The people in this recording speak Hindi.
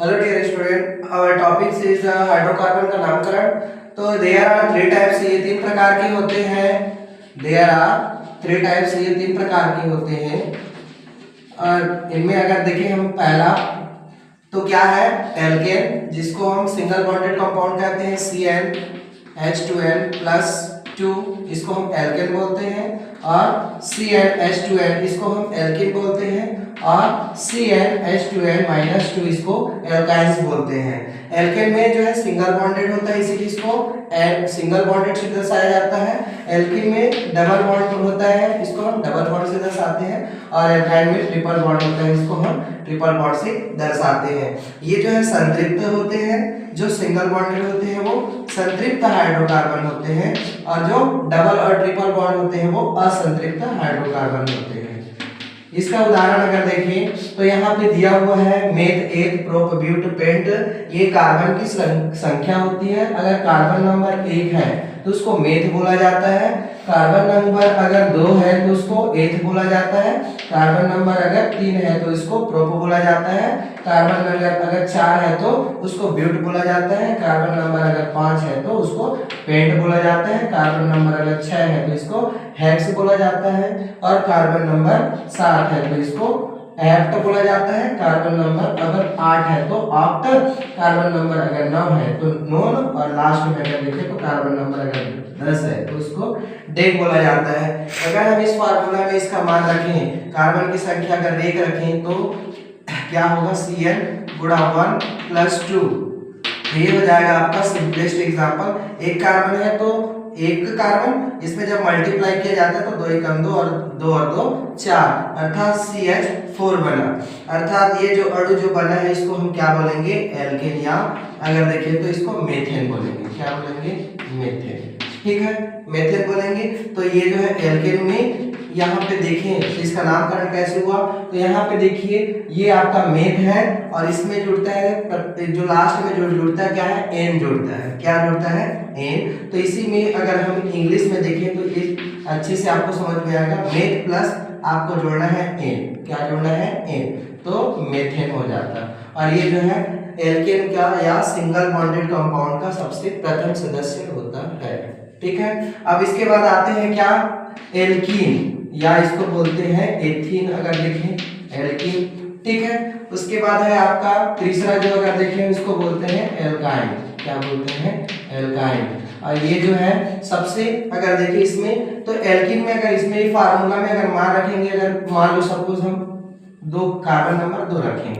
Hello dear student, our topic is hydrocarbon का नामकरण। तो देयर आर थ्री टाइप्स, ये तीन प्रकार के होते हैं। देयर आर थ्री टाइप्स, ये तीन प्रकार के होते हैं। और इनमें अगर देखें हम पहला तो क्या है, एल्केन, जिसको हम सिंगल बॉन्डेड कंपाउंड कहते हैं, CnH2n+2, इसको हम एल्केन बोलते हैं। और CnH2n, इसको हम एल्किन बोलते हैं। और CnH2n-2, इसको एल्काइंस बोलते हैं। एल्केन में जो है सिंगल बॉन्डेड होता है, इसीलिए इसको सिंगल बॉन्डेड से दर्शाया जाता है। एल्किन में डबल बॉन्ड होता है, इसको हम डबल बॉन्ड से दर्शाते हैं। और एल्काइन में ट्रिपल बॉन्ड होता है, इसको हम ट्रिपल बॉन्ड से दर्शाते हैं। ये जो है संतृप्त होते हैं, जो सिंगल बॉन्डेड होते हैं वो संतृप्त हाइड्रोकार्बन होते हैं। और जो डबल और ट्रिपल बॉन्ड होते हैं वो असंतृप्त हाइड्रोकार्बन होते हैं। इसका उदाहरण अगर देखें तो यहाँ पे दिया हुआ है मेथ, एथ, प्रोप, ब्यूट, पेंट। ये कार्बन की संख्या होती है। अगर कार्बन नंबर 1 है तो उसको मेथ बोला जाता है। कार्बन नंबर अगर 2 है तो उसको एथ बोला जाता है। कार्बन नंबर अगर 3 है तो इसको प्रोप बोला जाता है। कार्बन नंबर अगर 4 है तो उसको ब्यूट बोला जाता है। कार्बन नंबर अगर 5 है तो उसको पेंट बोला जाता है। कार्बन नंबर अगर 6 है तो इसको हेक्स बोला जाता है। और कार्बन नंबर 7 है तो इसको एप्ट बोला जाता है। कार्बन नंबर अगर 8 है तो ऑक्ट। कार्बन नंबर अगर 9 है तो नोन। और लास्ट में अगर देखें तो कार्बन नंबर अगर 10 है तो उसको डेक बोला जाता है। अगर हम इस फार्मूला में इसका मान रखें, कार्बन की संख्या अगर 1 रखें तो क्या होगा, Cn गुणा 1+2। ये हो जाएगा आपका सिंपलेस्ट एग्जांपल। एक कार्बन है तो एक कार्बन, इसमें जब मल्टीप्लाई किया जाता है तो 2 × 2 और 2 और 2 4, अर्थात CH4 बना। अर्थात ये जो अणु जो बना है इसको हम क्या बोलेंगे, एल्केन, या अगर देखें तो इसको मेथेन बोलेंगे। क्या बोलेंगे, मेथेन। ठीक है, मेथेन बोलेंगे। तो ये जो है एल्केन में यहाँ पे देखें तो इसका नामकरण कैसे हुआ, तो यहाँ पे देखिए ये आपका मेथ है और इसमें जुड़ता है, जो लास्ट में जो जुड़ता है क्या है, एन जुड़ता है। क्या जुड़ता है, एन। तो इसी में अगर हम इंग्लिश में देखें तो ये अच्छे से आपको समझ में आएगा, मेथ प्लस आपको जोड़ना है एन। क्या जोड़ना है, एन, तो मेथेन हो जाता है। और ये जो है एल्केन का या सिंगल बॉन्डेड कंपाउंड का सबसे प्रथम सदस्य होता है। ठीक है, अब इसके बाद आते हैं क्या, एल्कीन, या इसको बोलते हैं एथीन। अगर देखें एल्कीन, ठीक है। उसके बाद है आपका तीसरा जो अगर देखें इसको बोलते हैं एल्काइन। क्या बोलते हैं, एल्काइन। और ये जो है सबसे अगर देखिए इसमें तो एल्कीन में अगर इसमें ही फार्मूला में अगर मान रखेंगे, अगर मान लो सपोज हम 2 कार्बन नंबर 2 रखें